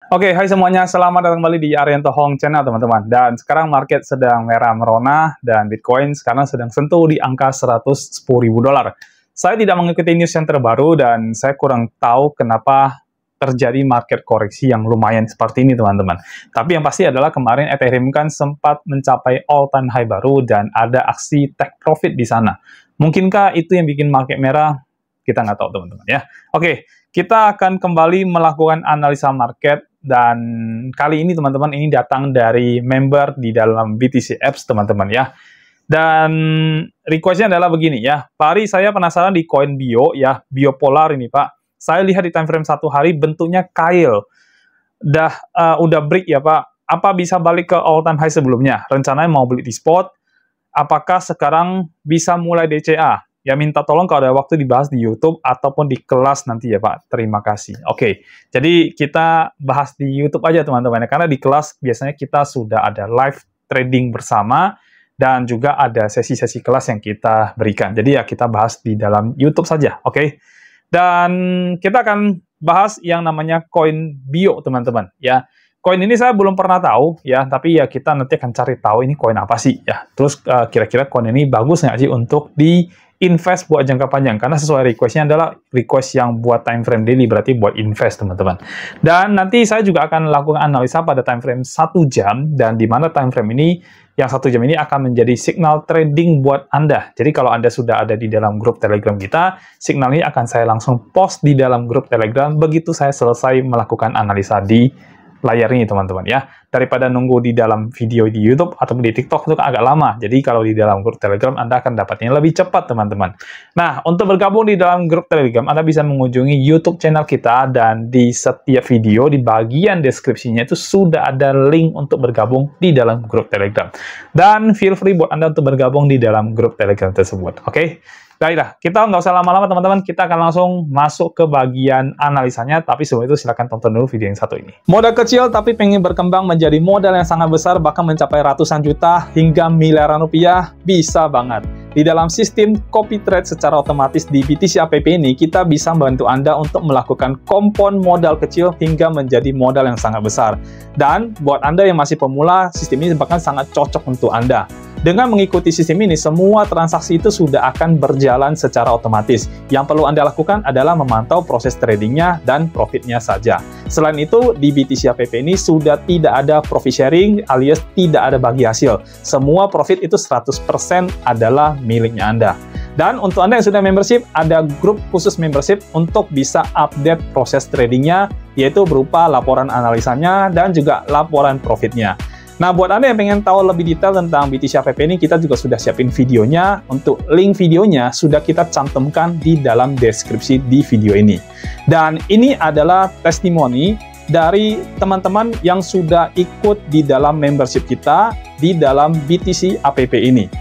Oke, hai semuanya, selamat datang kembali di Arianto Hong Channel teman-teman. Dan sekarang market sedang merah merona dan Bitcoin sekarang sedang sentuh di angka $110.000. Saya tidak mengikuti news yang terbaru dan saya kurang tahu kenapa terjadi market koreksi yang lumayan seperti ini teman-teman. Tapi yang pasti adalah kemarin Ethereum kan sempat mencapai all-time high baru dan ada aksi take profit di sana. Mungkinkah itu yang bikin market merah? Kita nggak tahu teman-teman ya. Oke, kita akan kembali melakukan analisa market. Dan kali ini teman-teman ini datang dari member di dalam BTC Apps teman-teman ya. Dan requestnya adalah begini ya, Pak Ari, saya penasaran di koin Bio ya, Biopolar ini Pak. Saya lihat di time frame 1 hari bentuknya kail. Udah break ya Pak. Apa bisa balik ke all time high sebelumnya? Rencananya mau beli di spot. Apakah sekarang bisa mulai DCA? Ya minta tolong kalau ada waktu dibahas di YouTube ataupun di kelas nanti ya Pak. Terima kasih. Oke, jadi kita bahas di YouTube aja teman-teman. Karena di kelas biasanya kita sudah ada live trading bersama dan juga ada sesi-sesi kelas yang kita berikan. Jadi ya kita bahas di dalam YouTube saja. Oke. Dan kita akan bahas yang namanya koin Bio teman-teman ya. Koin ini saya belum pernah tahu ya, tapi ya kita nanti akan cari tahu ini koin apa sih ya. Terus kira-kira koin ini bagus nggak sih untuk di-invest buat jangka panjang? Karena sesuai requestnya adalah request yang buat time frame daily, berarti buat invest teman-teman. Dan nanti saya juga akan lakukan analisa pada time frame 1 jam, dan di mana time frame ini, yang 1 jam ini akan menjadi signal trading buat Anda. Jadi kalau Anda sudah ada di dalam grup Telegram kita, signal ini akan saya langsung post di dalam grup Telegram begitu saya selesai melakukan analisa di layar ini teman-teman ya, daripada nunggu di dalam video di YouTube atau di TikTok itu agak lama. Jadi kalau di dalam grup Telegram Anda akan dapatnya lebih cepat teman-teman. Nah, untuk bergabung di dalam grup Telegram Anda bisa mengunjungi YouTube channel kita, dan di setiap video di bagian deskripsinya itu sudah ada link untuk bergabung di dalam grup Telegram. Dan feel free buat Anda untuk bergabung di dalam grup Telegram tersebut. Oke? Baiklah, kita nggak usah lama-lama teman-teman, kita akan langsung masuk ke bagian analisanya, tapi sebelum itu silahkan tonton dulu video yang satu ini. Modal kecil tapi pengen berkembang menjadi modal yang sangat besar, bahkan mencapai ratusan juta hingga miliaran rupiah, bisa banget. Di dalam sistem copy trade secara otomatis di BTC App ini, kita bisa membantu Anda untuk melakukan kompon modal kecil hingga menjadi modal yang sangat besar. Dan buat Anda yang masih pemula, sistem ini bahkan sangat cocok untuk Anda. Dengan mengikuti sistem ini, semua transaksi itu sudah akan berjalan secara otomatis. Yang perlu Anda lakukan adalah memantau proses tradingnya dan profitnya saja. Selain itu, di BTC App ini sudah tidak ada profit sharing alias tidak ada bagi hasil. Semua profit itu 100% adalah miliknya Anda. Dan untuk Anda yang sudah membership, ada grup khusus membership untuk bisa update proses tradingnya, yaitu berupa laporan analisanya dan juga laporan profitnya. Nah, buat Anda yang pengen tahu lebih detail tentang BTC App ini, kita juga sudah siapin videonya. Untuk link videonya sudah kita cantumkan di dalam deskripsi di video ini. Dan ini adalah testimoni dari teman-teman yang sudah ikut di dalam membership kita di dalam BTC App ini.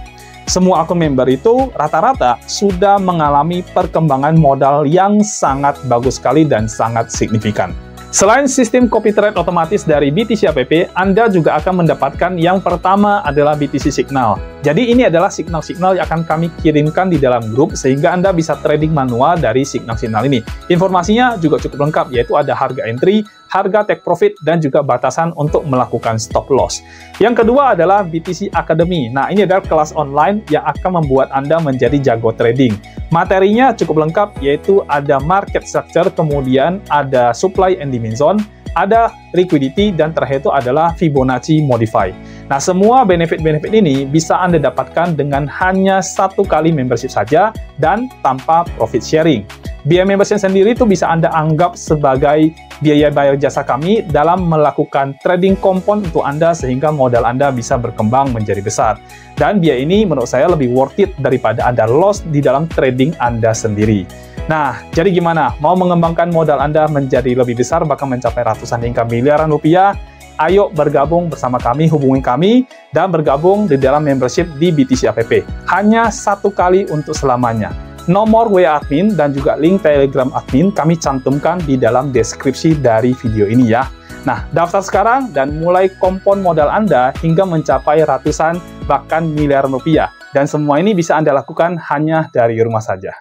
Semua akun member itu rata-rata sudah mengalami perkembangan modal yang sangat bagus sekali dan sangat signifikan. Selain sistem copy trade otomatis dari BTC App, Anda juga akan mendapatkan yang pertama adalah BTC Signal. Jadi ini adalah signal-signal yang akan kami kirimkan di dalam grup sehingga Anda bisa trading manual dari signal-signal ini. Informasinya juga cukup lengkap, yaitu ada harga entry, harga take profit, dan juga batasan untuk melakukan stop loss. Yang kedua adalah BTC Academy. Nah, ini adalah kelas online yang akan membuat Anda menjadi jago trading. Materinya cukup lengkap, yaitu ada market structure, kemudian ada supply and demand zone, ada liquidity, dan terakhir itu adalah Fibonacci Modify. Nah, semua benefit-benefit ini bisa Anda dapatkan dengan hanya 1 kali membership saja dan tanpa profit sharing. Biaya membership sendiri itu bisa Anda anggap sebagai biaya bayar jasa kami dalam melakukan trading kompon untuk Anda sehingga modal Anda bisa berkembang menjadi besar. Dan biaya ini menurut saya lebih worth it daripada Anda loss di dalam trading Anda sendiri. Nah, jadi gimana? Mau mengembangkan modal Anda menjadi lebih besar, bahkan mencapai ratusan hingga miliaran rupiah? Ayo bergabung bersama kami, hubungi kami, dan bergabung di dalam membership di BTC App. Hanya 1 kali untuk selamanya. Nomor WA admin dan juga link Telegram admin kami cantumkan di dalam deskripsi dari video ini ya. Nah, daftar sekarang dan mulai kompon modal Anda hingga mencapai ratusan bahkan miliaran rupiah. Dan semua ini bisa Anda lakukan hanya dari rumah saja.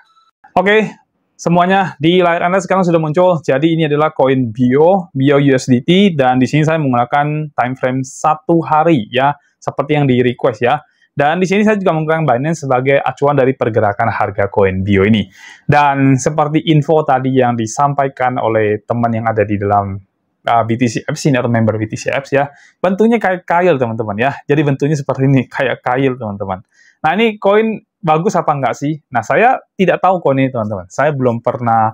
Oke, Semuanya di layar Anda sekarang sudah muncul. Jadi ini adalah koin BIO USDT, dan di sini saya menggunakan time frame 1 hari ya, seperti yang di request ya. Dan di sini saya juga menggunakan Binance sebagai acuan dari pergerakan harga koin BIO ini. Dan seperti info tadi yang disampaikan oleh teman yang ada di dalam BTC Apps ini, atau member BTC Apps ya, bentuknya kayak kail teman-teman ya. Jadi bentuknya seperti ini, kayak kail teman-teman. Nah, ini koin bagus apa enggak sih? Nah, saya tidak tahu koin ini teman-teman. Saya belum pernah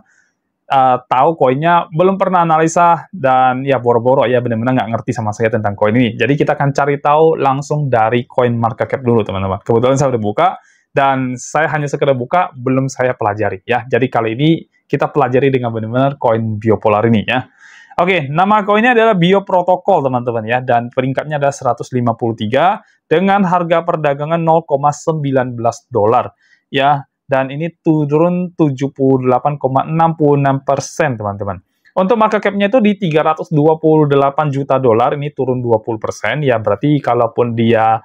tahu koinnya, belum pernah analisa, dan ya boro-boro ya, benar-benar nggak ngerti sama saya tentang koin ini. Jadi kita akan cari tahu langsung dari coin market cap dulu teman-teman. Kebetulan saya udah buka, dan saya hanya sekedar buka, belum saya pelajari ya. Jadi kali ini kita pelajari dengan benar-benar koin biopolar ini ya. Oke, nama koinnya adalah BIO Protocol teman-teman ya, dan peringkatnya adalah 153 dengan harga perdagangan 0,19 dolar ya, dan ini turun 78,66% teman-teman. Untuk market cap-nya itu di 328 juta dolar, ini turun 20% ya, berarti kalaupun dia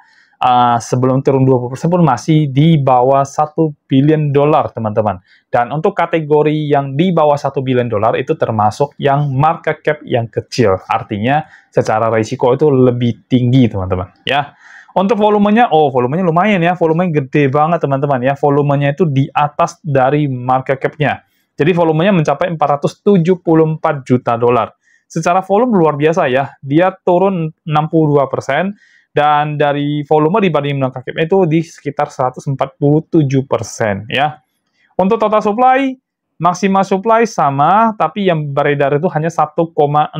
sebelum turun 20% pun masih di bawah 1 billion dolar teman-teman. Dan untuk kategori yang di bawah 1 billion dolar itu termasuk yang market cap yang kecil, artinya secara risiko itu lebih tinggi teman-teman ya. Untuk volumenya, volumenya lumayan ya, volumenya gede banget teman-teman ya, volumenya itu di atas dari market cap-nya. Jadi volumenya mencapai 474 juta dolar. Secara volume luar biasa ya, dia turun 62%, dan dari volume dibanding market cap itu di sekitar 147% ya. Untuk total supply, maksimal supply sama, tapi yang beredar itu hanya 1,67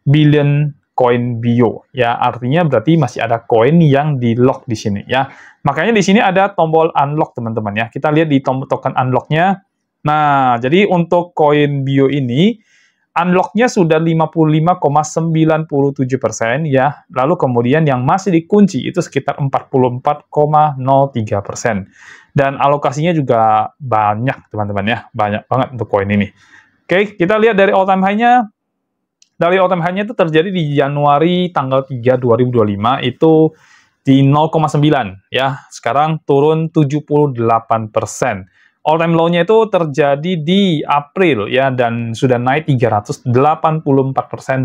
billion koin BIO ya, artinya berarti masih ada koin yang di lock di sini ya. Makanya di sini ada tombol unlock teman-teman ya. Kita lihat di tombol token unlocknya. Nah, jadi untuk koin BIO ini unlock-nya sudah 55,97% ya. Lalu kemudian yang masih dikunci itu sekitar 44,03%. Dan alokasinya juga banyak teman-teman ya, banyak banget untuk koin ini. Oke, kita lihat dari all time high-nya. Dari all time high-nya itu terjadi di Januari tanggal 3 2025 itu di 0,9 ya. Sekarang turun 78%. All time low-nya itu terjadi di April ya, dan sudah naik 384%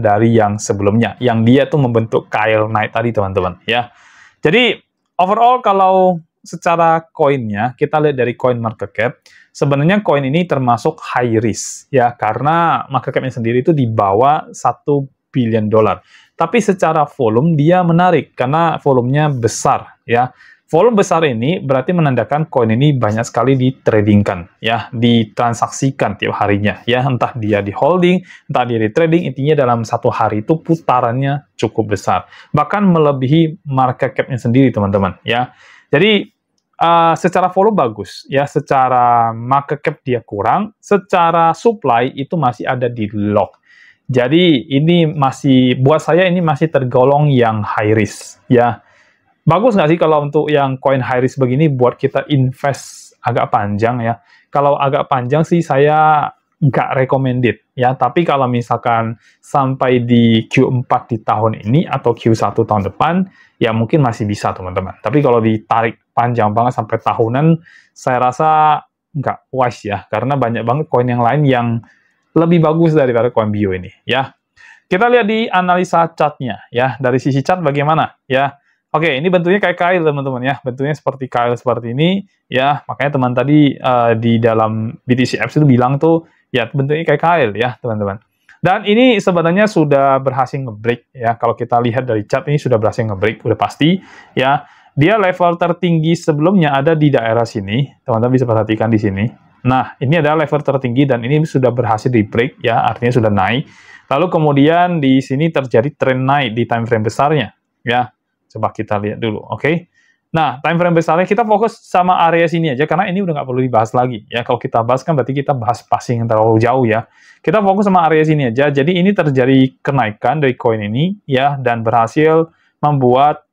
dari yang sebelumnya, yang dia tuh membentuk kail naik tadi teman-teman ya. Jadi overall kalau secara koinnya kita lihat dari coin market cap, sebenarnya koin ini termasuk high risk ya, karena market cap-nya sendiri itu di bawah 1 billion dolar. Tapi secara volume dia menarik karena volumenya besar ya. Volume besar ini berarti menandakan koin ini banyak sekali ditradingkan ya, ditransaksikan tiap harinya ya, entah dia di holding, entah dia di trading, intinya dalam satu hari itu putarannya cukup besar, bahkan melebihi market cap-nya sendiri teman-teman ya. Jadi secara volume bagus ya, secara market cap dia kurang, secara supply itu masih ada di lock. Jadi ini masih, buat saya ini masih tergolong yang high risk ya. Bagus nggak sih kalau untuk yang koin high risk begini buat kita invest agak panjang ya? Kalau agak panjang sih saya nggak recommended ya, tapi kalau misalkan sampai di Q4 di tahun ini atau Q1 tahun depan, ya mungkin masih bisa teman-teman. Tapi kalau ditarik panjang banget sampai tahunan, saya rasa nggak wise ya, karena banyak banget koin yang lain yang lebih bagus daripada koin BIO ini ya. Kita lihat di analisa chart-nya ya, dari sisi chart bagaimana ya. Oke, ini bentuknya kayak kail teman-teman ya, bentuknya seperti kail seperti ini ya, makanya teman tadi di dalam BTC Apps itu bilang tuh ya bentuknya kayak kail ya teman-teman. Dan ini sebenarnya sudah berhasil nge-break ya, kalau kita lihat dari chart ini sudah berhasil nge-break, udah pasti ya. Dia level tertinggi sebelumnya ada di daerah sini, teman-teman bisa perhatikan di sini. Nah, ini adalah level tertinggi dan ini sudah berhasil di-break ya, artinya sudah naik. Lalu kemudian di sini terjadi tren naik di time frame besarnya ya. Coba kita lihat dulu, oke? Nah, time frame besarnya kita fokus sama area sini aja, karena ini udah nggak perlu dibahas lagi. Ya, kalau kita bahas kan berarti kita bahas passing yang terlalu jauh ya. Kita fokus sama area sini aja. Jadi ini terjadi kenaikan dari koin ini ya, dan berhasil membuat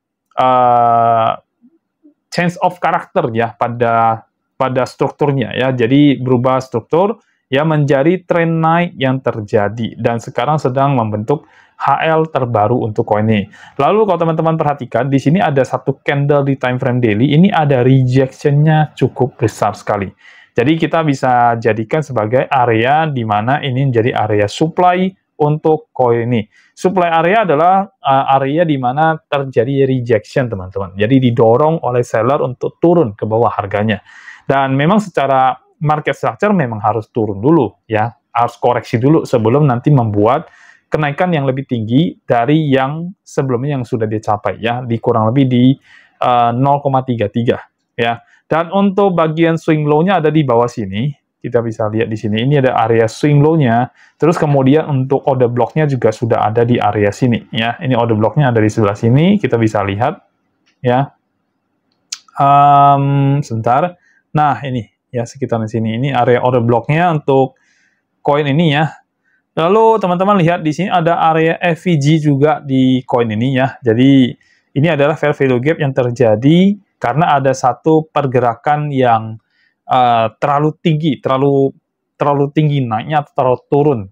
change of character ya pada strukturnya ya. Jadi berubah struktur ya menjadi tren naik yang terjadi, dan sekarang sedang membentuk HL terbaru untuk koin ini. Lalu kalau teman-teman perhatikan, di sini ada satu candle di time frame daily, ini ada rejection-nya cukup besar sekali. Jadi kita bisa jadikan sebagai area di mana ini menjadi area supply untuk koin ini. Supply area adalah area di mana terjadi rejection, teman-teman. Jadi didorong oleh seller untuk turun ke bawah harganya. Dan memang secara market structure memang harus turun dulu, ya. Harus koreksi dulu sebelum nanti membuat kenaikan yang lebih tinggi dari yang sebelumnya yang sudah dicapai, ya. Di kurang lebih di 0,33, ya. Dan untuk bagian swing low-nya ada di bawah sini. Kita bisa lihat di sini. Ini ada area swing low-nya. Terus kemudian untuk order block-nya juga sudah ada di area sini, ya. Ini order block-nya ada di sebelah sini. Kita bisa lihat, ya. Sebentar. Nah, ini, ya, sekitar di sini. Ini area order block-nya untuk koin ini, ya. Lalu teman-teman lihat di sini ada area FVG juga di koin ini, ya. Jadi ini adalah fair value gap yang terjadi karena ada satu pergerakan yang terlalu tinggi naiknya atau terlalu turun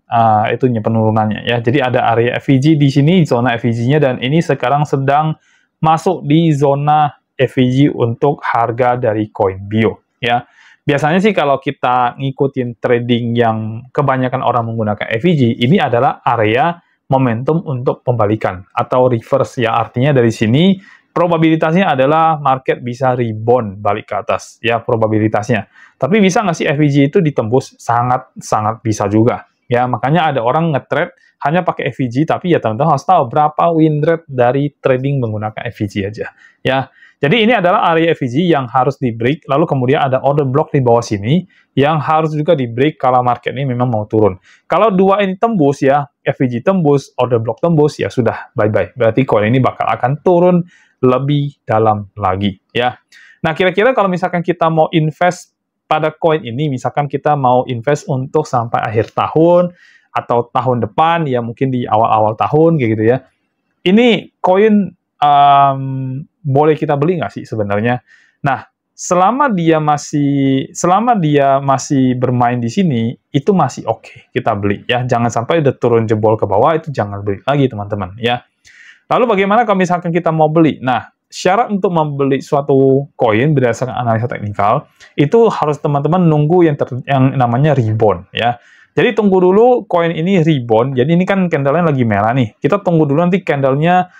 itunya penurunannya, ya. Jadi ada area FVG di sini, zona FVG-nya, dan ini sekarang sedang masuk di zona FVG untuk harga dari koin Bio, ya. Biasanya sih kalau kita ngikutin trading yang kebanyakan orang menggunakan FVG, ini adalah area momentum untuk pembalikan atau reverse, ya. Artinya dari sini probabilitasnya adalah market bisa rebound balik ke atas, ya, probabilitasnya. Tapi bisa nggak sih FVG itu ditembus? Sangat bisa juga, ya. Makanya ada orang nge-trade hanya pakai FVG, tapi ya teman-teman harus tahu berapa win rate dari trading menggunakan FVG aja, ya. Jadi ini adalah area FVG yang harus di break, lalu kemudian ada order block di bawah sini yang harus juga di break kalau market ini memang mau turun. Kalau dua ini tembus, ya, FVG tembus, order block tembus, ya sudah, bye-bye. Berarti koin ini bakal akan turun lebih dalam lagi, ya. Nah, kira-kira kalau misalkan kita mau invest pada koin ini, misalkan kita mau invest untuk sampai akhir tahun atau tahun depan, ya mungkin di awal-awal tahun, kayak gitu, ya. Ini koin boleh kita beli nggak sih sebenarnya? Nah, selama dia masih bermain di sini, itu masih oke kita beli, ya. Jangan sampai udah turun jebol ke bawah, itu jangan beli lagi, teman-teman, ya. Lalu bagaimana kalau misalkan kita mau beli? Nah, syarat untuk membeli suatu koin berdasarkan analisa teknikal, itu harus teman-teman nunggu yang namanya rebound, ya. Jadi tunggu dulu koin ini rebound. Jadi ini kan candle-nya lagi merah nih. Kita tunggu dulu nanti candle-nya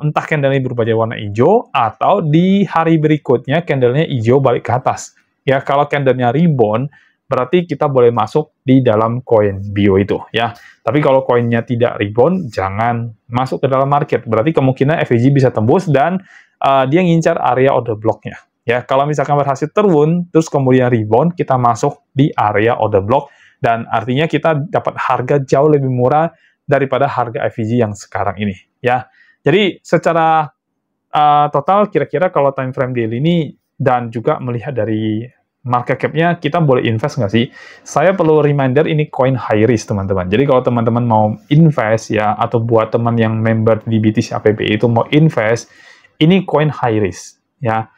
entah candle-nya berubah jadi warna hijau, atau di hari berikutnya candle-nya hijau balik ke atas. Ya, kalau candle-nya rebound, berarti kita boleh masuk di dalam koin Bio itu, ya. Tapi kalau koinnya tidak rebound, jangan masuk ke dalam market. Berarti kemungkinan FVG bisa tembus dan dia ngincar area order block-nya. Ya, kalau misalkan berhasil turun, terus kemudian rebound, kita masuk di area order block, dan artinya kita dapat harga jauh lebih murah daripada harga FVG yang sekarang ini, ya. Jadi secara total kira-kira kalau time frame daily ini dan juga melihat dari market cap-nya, kita boleh invest nggak sih? Saya perlu reminder ini koin high risk, teman-teman. Jadi kalau teman-teman mau invest, ya, atau buat teman yang member di BTC APBI itu mau invest, ini koin high risk, ya.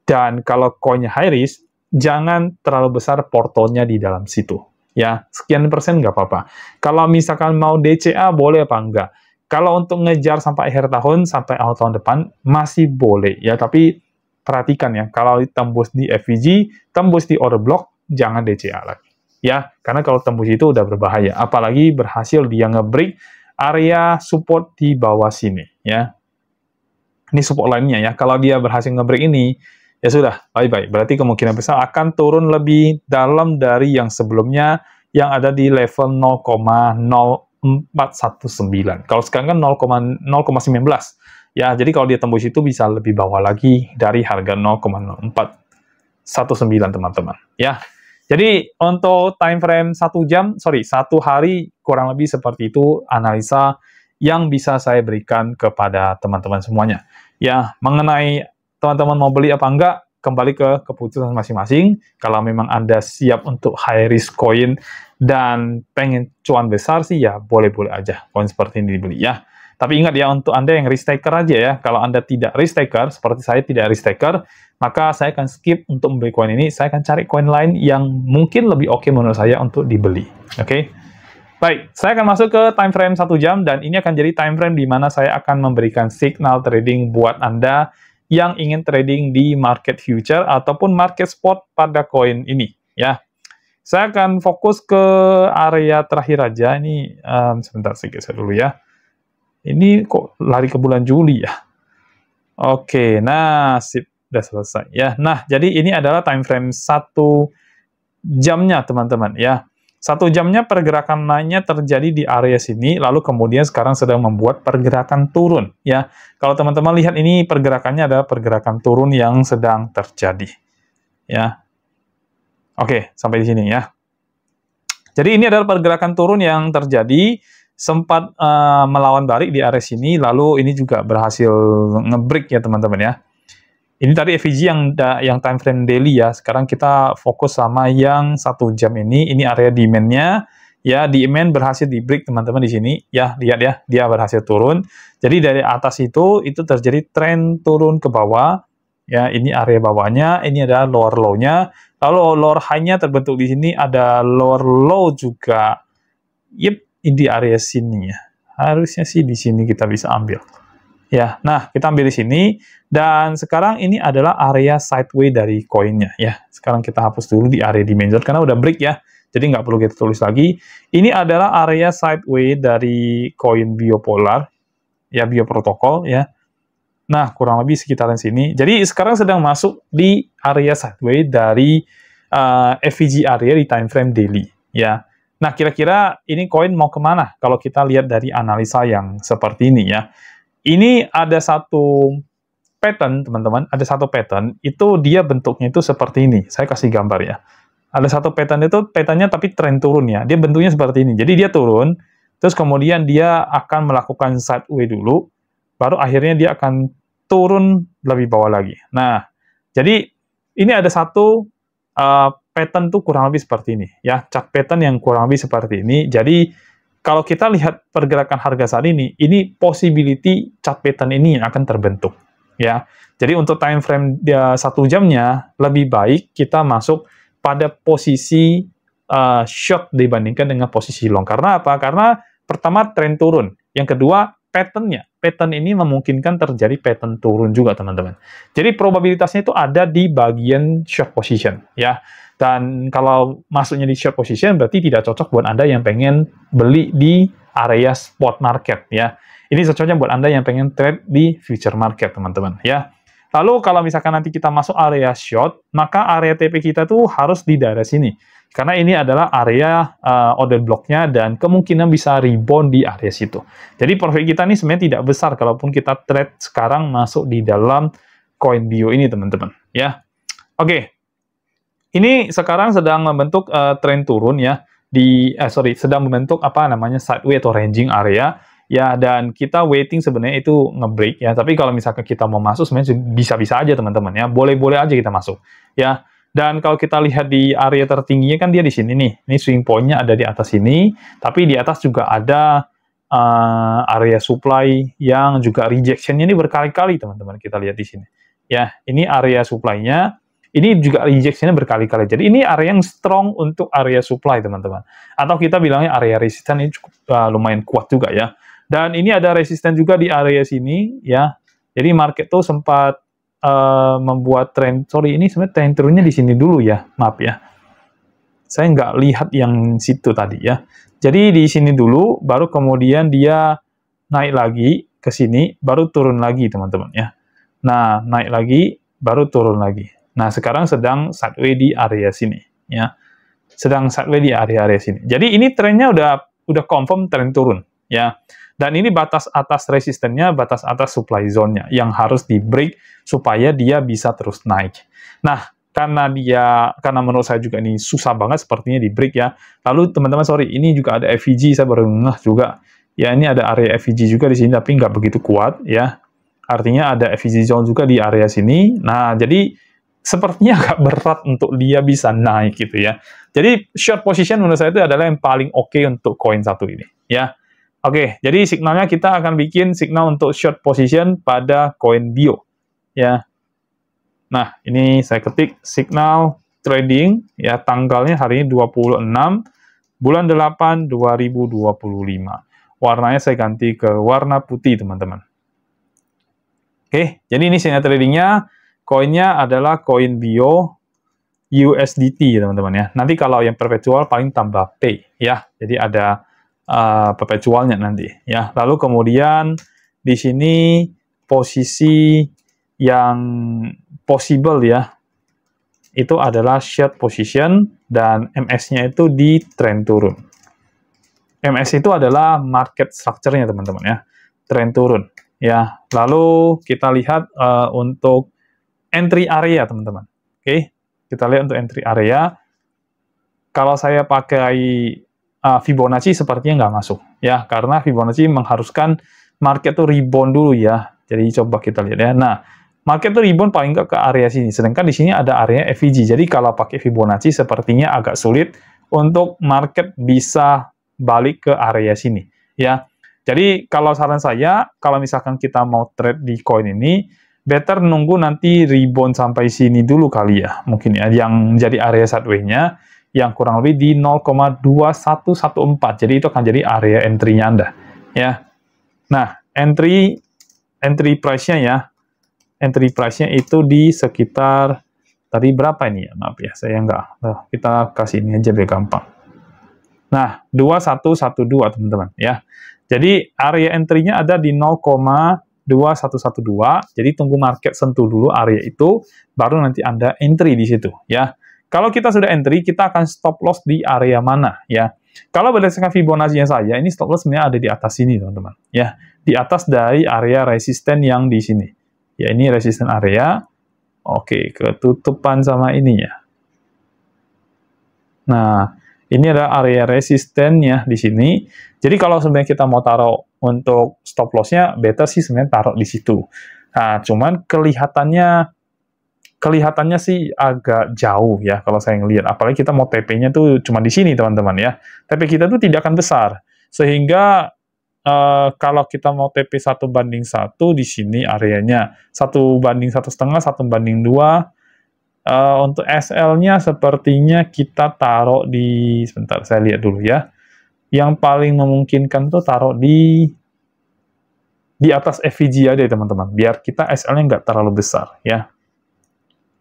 Dan kalau koinnya high risk, jangan terlalu besar portonya di dalam situ, ya. Sekian persen nggak apa-apa. Kalau misalkan mau DCA, boleh apa enggak? Kalau untuk ngejar sampai akhir tahun, sampai awal tahun depan, masih boleh, ya. Tapi perhatikan, ya, kalau tembus di FVG, tembus di order block, jangan DCA lagi, ya. Karena kalau tembus itu udah berbahaya. Apalagi berhasil dia nge-break area support di bawah sini, ya. Ini support lainnya, ya. Kalau dia berhasil nge-break ini, ya sudah, bye-bye. Berarti kemungkinan besar akan turun lebih dalam dari yang sebelumnya, yang ada di level 0,0419. Kalau sekarang kan 0,19. Ya, jadi kalau dia tembus itu bisa lebih bawah lagi dari harga 0,0419, teman-teman. Ya, jadi untuk time frame 1 hari kurang lebih seperti itu analisa yang bisa saya berikan kepada teman-teman semuanya. Ya, mengenai teman-teman mau beli apa enggak, kembali ke keputusan masing-masing. Kalau memang Anda siap untuk high risk coin dan pengen cuan besar sih, ya boleh-boleh aja koin seperti ini dibeli, ya. Tapi ingat, ya, untuk Anda yang risk taker aja, ya. Kalau Anda tidak risk taker, seperti saya tidak risk taker, maka saya akan skip untuk membeli koin ini. Saya akan cari koin lain yang mungkin lebih oke menurut saya untuk dibeli. Oke? Baik, saya akan masuk ke time frame 1 jam, dan ini akan jadi time frame di mana saya akan memberikan signal trading buat Anda yang ingin trading di market future ataupun market spot pada koin ini, ya. Saya akan fokus ke area terakhir aja. Ini sebentar saya geser dulu ya. Ini kok lari ke bulan Juli ya? Oke, nah sip, udah selesai ya. Nah, jadi ini adalah time frame 1 jamnya teman-teman ya. 1 jamnya pergerakan naiknya terjadi di area sini, lalu kemudian sekarang sedang membuat pergerakan turun ya. Kalau teman-teman lihat ini pergerakannya adalah pergerakan turun yang sedang terjadi ya. Oke, sampai di sini ya. Jadi ini adalah pergerakan turun yang terjadi, sempat melawan balik di area sini, lalu ini juga berhasil nge-break ya teman-teman ya. Ini tadi FVG yang time frame daily ya. Sekarang kita fokus sama yang 1 jam ini. Ini area demand-nya ya. Demand berhasil di break teman-teman di sini ya. Lihat ya, dia berhasil turun. Jadi dari atas itu terjadi tren turun ke bawah ya. Ini area bawahnya, ini adalah lower low-nya. Lalu lower high-nya terbentuk di sini, ada lower low juga. Yep, ini di area sini ya. Harusnya sih di sini kita bisa ambil. Ya, nah kita ambil di sini, dan sekarang ini adalah area sideways dari koinnya ya. Sekarang kita hapus dulu di area demand zone karena udah break ya, jadi nggak perlu kita tulis lagi. Ini adalah area sideways dari koin biopolar ya, bioprotokol ya. Nah kurang lebih sekitaran sini. Jadi sekarang sedang masuk di area sideways dari FVG area di time frame daily ya. Nah kira-kira ini koin mau kemana kalau kita lihat dari analisa yang seperti ini ya. Ini ada satu pattern, teman-teman. Ada satu pattern, itu dia bentuknya itu seperti ini. Saya kasih gambar ya. Ada satu pattern itu, patternnya tapi tren turun ya. Dia bentuknya seperti ini. Jadi dia turun, terus kemudian dia akan melakukan sideways dulu, baru akhirnya dia akan turun lebih bawah lagi. Nah, jadi ini ada satu pattern tuh kurang lebih seperti ini. Ya, chart pattern yang kurang lebih seperti ini. Jadi, kalau kita lihat pergerakan harga saat ini possibility chart pattern ini yang akan terbentuk ya. Jadi untuk time frame 1 jamnya lebih baik kita masuk pada posisi short dibandingkan dengan posisi long. Karena apa? Karena pertama tren turun, yang kedua pattern ini memungkinkan terjadi pattern turun juga teman-teman. Jadi probabilitasnya itu ada di bagian short position ya. Dan kalau masuknya di short position berarti tidak cocok buat Anda yang pengen beli di area spot market ya. Ini cocoknya buat Anda yang pengen trade di future market teman-teman ya. Lalu kalau misalkan nanti kita masuk area short, maka area TP kita tuh harus di daerah sini. Karena ini adalah area order blocknya dan kemungkinan bisa rebound di area situ. Jadi profit kita ini sebenarnya tidak besar kalaupun kita trade sekarang masuk di dalam koin bio ini teman-teman ya. Oke. Ini sekarang sedang membentuk tren turun ya, sedang membentuk apa namanya sideways atau ranging area ya, dan kita waiting sebenarnya itu nge-break ya. Tapi kalau misalkan kita mau masuk sebenarnya bisa-bisa aja teman-teman ya, boleh-boleh aja kita masuk ya. Dan kalau kita lihat di area tertingginya kan dia di sini nih, ini swing point-nya ada di atas sini, tapi di atas juga ada area supply yang juga rejection-nya ini berkali-kali teman-teman, kita lihat di sini ya. Ini area supply-nya. Ini juga rejection-nya berkali-kali. Jadi ini area yang strong untuk area supply, teman-teman. Atau kita bilangnya area resisten ini cukup lumayan kuat juga ya. Dan ini ada resisten juga di area sini ya. Jadi market tuh sempat membuat tren. Sorry, ini sebenarnya tren turunnya di sini dulu ya. Maaf ya. Saya nggak lihat yang situ tadi ya. Jadi di sini dulu, baru kemudian dia naik lagi ke sini, baru turun lagi, teman-teman ya. Nah, naik lagi, baru turun lagi. Nah, sekarang sedang sideways di area sini, ya. Sedang sideways di area-area sini. Jadi ini trennya udah confirm tren turun, ya. Dan ini batas atas resistennya, batas atas supply zone-nya yang harus di break supaya dia bisa terus naik. Nah, karena menurut saya juga ini susah banget sepertinya di break ya. Lalu teman-teman sorry, ini juga ada FVG, saya baru ngeh juga. Ya, ini ada area FVG juga di sini tapi nggak begitu kuat, ya. Artinya ada FVG zone juga di area sini. Nah, jadi sepertinya agak berat untuk dia bisa naik gitu ya. Jadi short position menurut saya itu adalah yang paling oke untuk koin satu ini ya. Oke, jadi signalnya kita akan bikin signal untuk short position pada koin bio ya. Nah, ini saya ketik signal trading ya, tanggalnya hari ini 26 bulan 8 2025. Warnanya saya ganti ke warna putih, teman-teman. Oke, jadi ini sinyal tradingnya, koinnya adalah koin Bio USDT, teman-teman ya. Nanti kalau yang perpetual paling tambah P ya. Jadi ada perpetualnya nanti ya. Lalu kemudian di sini posisi yang possible ya, itu adalah short position dan MS-nya itu di trend turun. MS itu adalah market structure-nya, teman-teman ya. Trend turun ya. Lalu kita lihat untuk entry area, teman-teman. Oke, kita lihat untuk entry area. Kalau saya pakai Fibonacci sepertinya nggak masuk ya, karena Fibonacci mengharuskan market tuh rebound dulu ya. Jadi coba kita lihat ya. Nah, market tuh rebound paling nggak ke area sini, sedangkan di sini ada area FVG. Jadi kalau pakai Fibonacci sepertinya agak sulit untuk market bisa balik ke area sini ya. Jadi kalau saran saya, kalau misalkan kita mau trade di koin ini, better nunggu nanti rebound sampai sini dulu kali ya, mungkin ya, yang menjadi area sideway-nya yang kurang lebih di 0,2114. Jadi itu akan jadi area entry-nya Anda ya. Nah, entry price-nya ya. Entry price-nya itu di sekitar tadi berapa ini ya? Maaf ya, saya nggak. Kita kasih ini aja biar gampang. Nah, 2112 teman-teman ya. Jadi area entry-nya ada di 0,2112. Jadi tunggu market sentuh dulu area itu, baru nanti Anda entry di situ ya. Kalau kita sudah entry, kita akan stop loss di area mana ya. Kalau berdasarkan Fibonacci-nya saya, ini stop loss sebenarnya ada di atas sini, teman-teman ya. Di atas dari area resisten yang di sini. Ya, ini resisten area. Oke, ketutupan sama ininya. Nah, ini ada area resistennya di sini. Jadi kalau sebenarnya kita mau taruh untuk stop loss-nya, better sih sebenarnya taruh di situ. Nah, cuman kelihatannya sih agak jauh ya kalau saya ngelihat. Apalagi kita mau TP-nya tuh cuma di sini, teman-teman ya. TP kita tuh tidak akan besar. Sehingga kalau kita mau TP 1:1 di sini areanya 1:1,5, 1:2. Untuk SL-nya sepertinya kita taruh di, sebentar saya lihat dulu ya. Yang paling memungkinkan tuh taruh di atas FVG aja, teman-teman. Biar kita SL-nya nggak terlalu besar ya.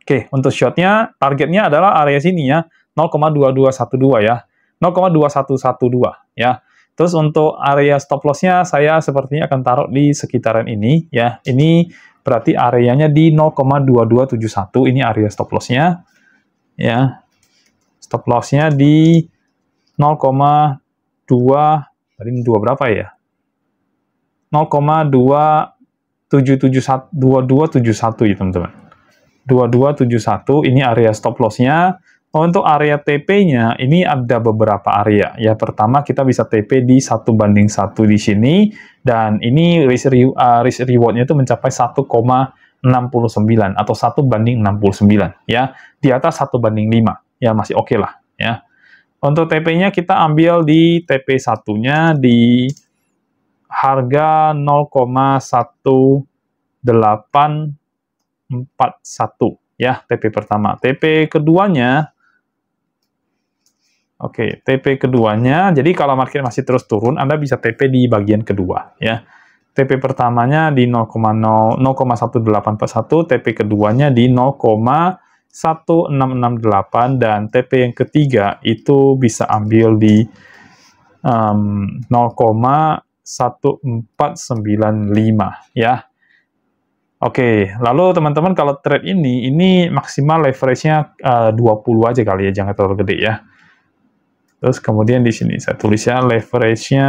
Oke, untuk short-nya, targetnya adalah area sini ya, 0,2212 ya, 0,2112 ya. Terus untuk area stop loss-nya, saya sepertinya akan taruh di sekitaran ini ya. Ini berarti areanya di 0,2271, ini area stop loss-nya ya. Stop loss-nya di 0,2, tadi 2 berapa ya? 0,2271 ya, teman-teman. 2271, ini area stop loss-nya. Untuk area TP-nya, ini ada beberapa area. Ya, pertama kita bisa TP di 1:1 di sini, dan ini risk reward-nya itu mencapai 1,69 atau 1:69 ya. Di atas 1:5 ya, masih oke lah ya. Untuk TP-nya kita ambil di TP 1-nya di harga 0,1841 ya, TP pertama. TP keduanya, oke, TP keduanya, jadi kalau market masih terus turun, Anda bisa TP di bagian kedua ya. TP pertamanya di 0,1841, TP keduanya di 0,1668, dan TP yang ketiga itu bisa ambil di 0,1495 ya. Oke, lalu teman-teman kalau trade ini maksimal leverage-nya 20 aja kali ya, jangan terlalu gede ya. Terus kemudian di sini saya tulis ya, leverage-nya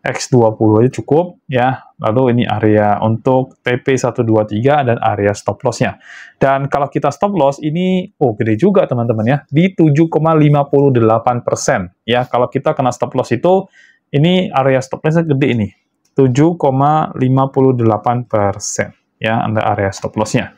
X20 aja cukup ya. Lalu ini area untuk TP 123 dan area stop loss-nya. Dan kalau kita stop loss ini, gede juga teman-teman ya, di 7,58% ya. Kalau kita kena stop loss itu, ini area stop loss-nya gede ini, 7,58% ya, Anda area stop loss-nya.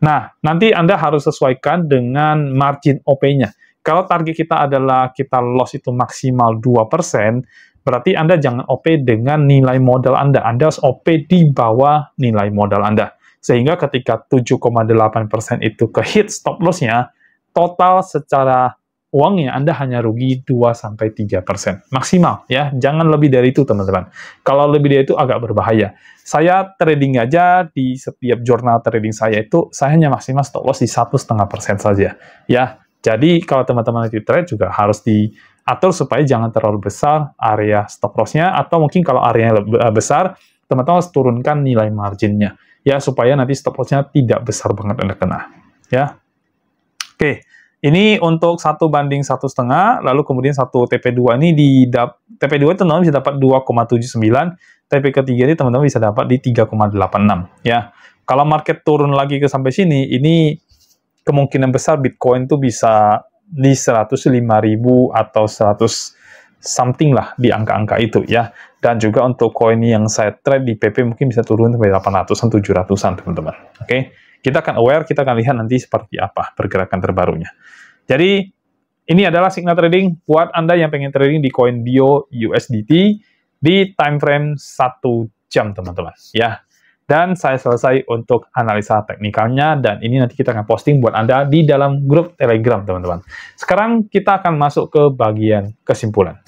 Nah, nanti Anda harus sesuaikan dengan margin OP-nya. Kalau target kita adalah kita loss itu maksimal 2%, berarti Anda jangan OP dengan nilai modal Anda. Anda harus OP di bawah nilai modal Anda. Sehingga ketika 7,8% itu ke hit stop loss-nya, total secara uangnya Anda hanya rugi 2-3% maksimal ya. Jangan lebih dari itu teman-teman. Kalau lebih dari itu agak berbahaya. Saya trading aja di setiap jurnal trading saya itu saya hanya maksimal stop loss di 1,5% saja ya. Jadi kalau teman-teman lagi trade juga harus diatur supaya jangan terlalu besar area stop loss-nya, atau mungkin kalau areanya besar teman-teman harus turunkan nilai marginnya ya, supaya nanti stop loss-nya tidak besar banget Anda kena ya. Oke. Ini untuk 1/1,5, lalu kemudian satu TP2 ini TP2 teman-teman bisa dapat 2,79, TP ketiga ini teman-teman bisa dapat di 3,86 ya. Kalau market turun lagi ke sampai sini, ini kemungkinan besar Bitcoin tuh bisa di 105.000 atau 100 something lah di angka-angka itu ya. Dan juga untuk koin yang saya trade di PP mungkin bisa turun sampai 800-an, 700-an teman-teman. Oke. Kita akan aware, kita akan lihat nanti seperti apa pergerakan terbarunya. Jadi, ini adalah signal trading buat Anda yang pengen trading di koin Bio USDT di time frame 1 jam, teman-teman. Ya. Dan saya selesai untuk analisa teknikalnya, dan ini nanti kita akan posting buat Anda di dalam grup Telegram, teman-teman. Sekarang kita akan masuk ke bagian kesimpulan.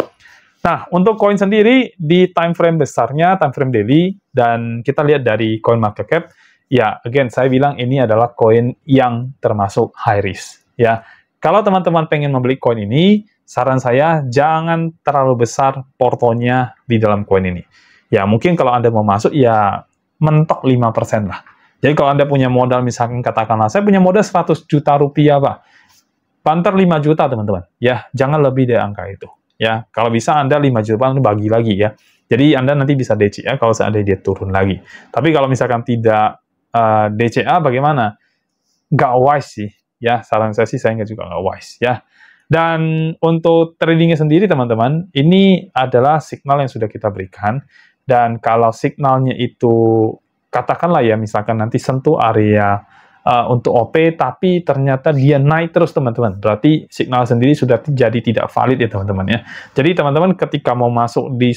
Nah, untuk koin sendiri, di time frame besarnya, time frame daily, dan kita lihat dari coin market cap, ya, again, saya bilang ini adalah koin yang termasuk high risk. Ya, kalau teman-teman pengen membeli koin ini, saran saya jangan terlalu besar portonya di dalam koin ini. Ya, mungkin kalau Anda mau masuk, ya mentok 5% lah. Jadi kalau Anda punya modal, misalkan katakanlah, saya punya modal 100 juta rupiah, Pak. Banter 5 juta, teman-teman. Ya, jangan lebih dari angka itu. Ya, kalau bisa Anda 5 juta, Anda bagi lagi ya. Jadi Anda nanti bisa DCA kalau seandainya dia turun lagi. Tapi kalau misalkan tidak DCA bagaimana? Nggak wise sih, ya. Saran saya sih saya juga nggak wise, ya. Dan untuk tradingnya sendiri, teman-teman, ini adalah signal yang sudah kita berikan. Dan kalau signalnya itu, katakanlah ya, misalkan nanti sentuh area untuk OP, tapi ternyata dia naik terus, teman-teman. Berarti signal sendiri sudah jadi tidak valid ya, teman-teman, ya. Jadi, teman-teman ketika mau masuk di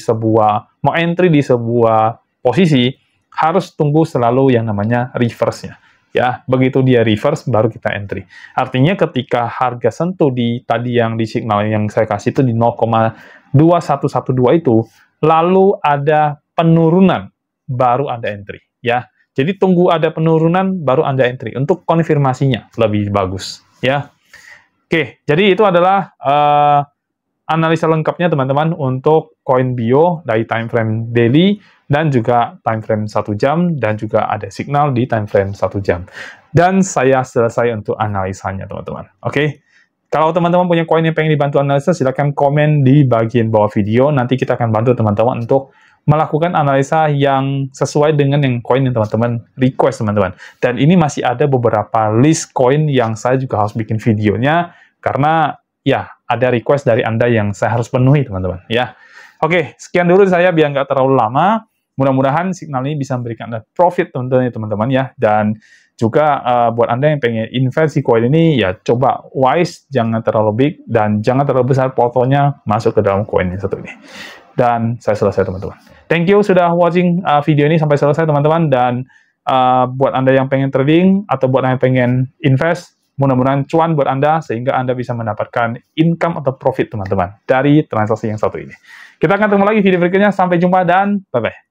mau entry di sebuah posisi, harus tunggu selalu yang namanya reverse-nya. Ya, begitu dia reverse, baru kita entry. Artinya ketika harga sentuh di tadi yang di signal yang saya kasih itu di 0,2112 itu, lalu ada penurunan, baru Anda entry. Ya, jadi tunggu ada penurunan, baru Anda entry. Untuk konfirmasinya lebih bagus. Ya, oke. Jadi itu adalah analisa lengkapnya, teman-teman, untuk koin Bio dari time frame daily, dan juga time frame 1 jam, dan juga ada signal di time frame 1 jam. Dan saya selesai untuk analisanya, teman-teman. Oke? Kalau teman-teman punya koin yang pengen dibantu analisa, silakan komen di bagian bawah video. Nanti kita akan bantu teman-teman untuk melakukan analisa yang sesuai dengan yang koin yang teman-teman request, teman-teman. Dan ini masih ada beberapa list koin yang saya juga harus bikin videonya, karena ya ada request dari Anda yang saya harus penuhi, teman-teman. Ya. Oke, sekian dulu saya biar nggak terlalu lama. Mudah-mudahan signal ini bisa memberikan Anda profit, teman-teman ya. Dan juga buat Anda yang pengen invest di koin ini, ya coba wise, jangan terlalu big, dan jangan terlalu besar portonya masuk ke dalam koin yang satu ini. Dan saya selesai, teman-teman. Thank you sudah watching video ini sampai selesai, teman-teman. Dan buat Anda yang pengen trading, atau buat Anda yang pengen invest, mudah-mudahan cuan buat Anda, sehingga Anda bisa mendapatkan income atau profit, teman-teman, dari transaksi yang satu ini. Kita akan ketemu lagi video berikutnya. Sampai jumpa dan bye-bye.